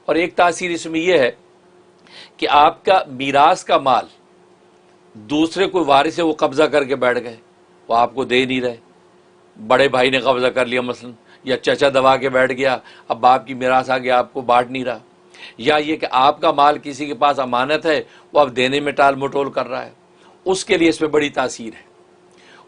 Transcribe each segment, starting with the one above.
और एक तासीर इसमें यह है कि आपका मीरास का माल दूसरे कोई वारिस है वो कब्जा करके बैठ गए, वो आपको दे नहीं रहे, बड़े भाई ने कब्जा कर लिया मसलन, या चचा दबा के बैठ गया, अब बाप की मीरास आ गया, आपको बांट नहीं रहा, या ये कि आपका माल किसी के पास अमानत है वो अब देने में टाल मटोल कर रहा है, उसके लिए इसमें बड़ी तासीर है।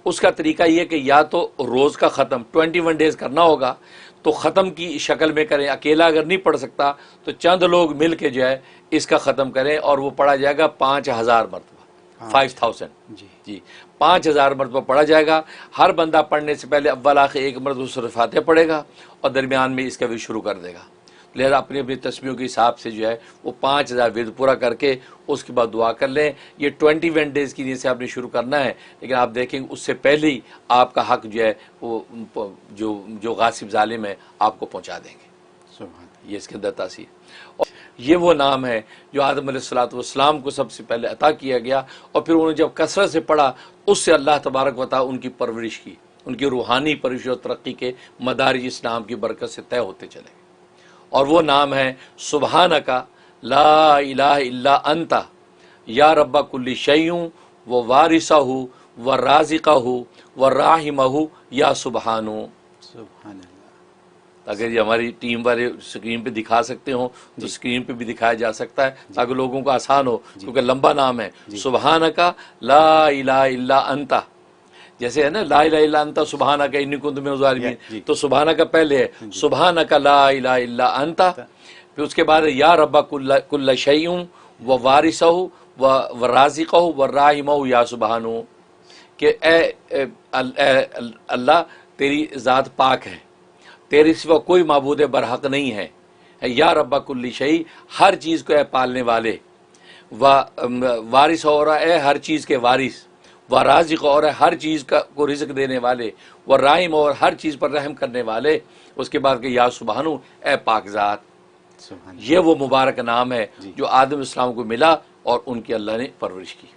उसका तरीका ये कि या तो रोज़ का ख़त्म 21 डेज़ करना होगा तो ख़त्म की शक्ल में करें, अकेला अगर नहीं पढ़ सकता तो चंद लोग मिल के जो है इसका ख़त्म करें, और वो पढ़ा जाएगा 5000 मरतबा, 5000 जी 5000 मरतबा पढ़ा जाएगा। हर बंदा पढ़ने से पहले अव्वल आखिर एक मरतबा सूरह फातिहा पढ़ेगा और दरमियान में इसका भी शुरू कर देगा। लिहाजा अपनी अपनी तस्बीहों के हिसाब से जो है वो 5000 विर्द पूरा करके उसके बाद दुआ कर लें। ये 21 डेज़ की नीयत से आपने शुरू करना है, लेकिन आप देखेंगे उससे पहले ही आपका हक जो है वो जो गासिब जालिम है आपको पहुँचा देंगे। ये इसके अंदर तासीर। और ये वो नाम है जो आदम अलैहिस्सलाम को सबसे पहले अता किया गया, और फिर उन्होंने जब कसरत से पढ़ा उससे अल्लाह तबारक व तआला उनकी परवरिश की, उनकी रूहानी परवरिश और तरक्की के मदारिज इस नाम की बरकत से तय होते चले। और वो नाम है सुबहानका ला इलाहा इल्ला अंता या रब्बा कुल्ली शैउं व वारिसहु व राज़िक़हु व राहिमहु या सुबहानो। अगर ये हमारी टीम वाले स्क्रीन पे दिखा सकते हो तो स्क्रीन पे भी दिखाया जा सकता है ताकि लोगों को आसान हो, क्योंकि लंबा नाम है। सुबहानका ला इलाहा इल्ला अंता, जैसे है ना ला इलाहा इल्ला अंता सुबहानका इन्नी कुन्तु मिनज़ ज़ालिमीन, तो सुबहानका पहले है, सुबहानका ला इलाहा इल्ला अंता, फिर उसके बाद या रब्बा कुल्ला शैउं व वारिसहु व राज़िक़हु व राहिमहु या सुबहानो, कि अल्लाह तेरी ज़ात पाक है, तेरे सिवा कोई माबूद बरहक नहीं है, या रब्बा कुल्ली शै, हर चीज़ को पालने वाले, व वारिस और हर चीज़ के वारिस, व राज़िक़ और हर चीज़ का को रिज़्क़ देने वाले, व राहिम और हर चीज़ पर रहम करने वाले। उसके बाद के या सुबहानु ए पाकज़ात। ये वो मुबारक नाम है जो आदम इस्लाम को मिला और उनकी अल्लाह ने परवरिश की।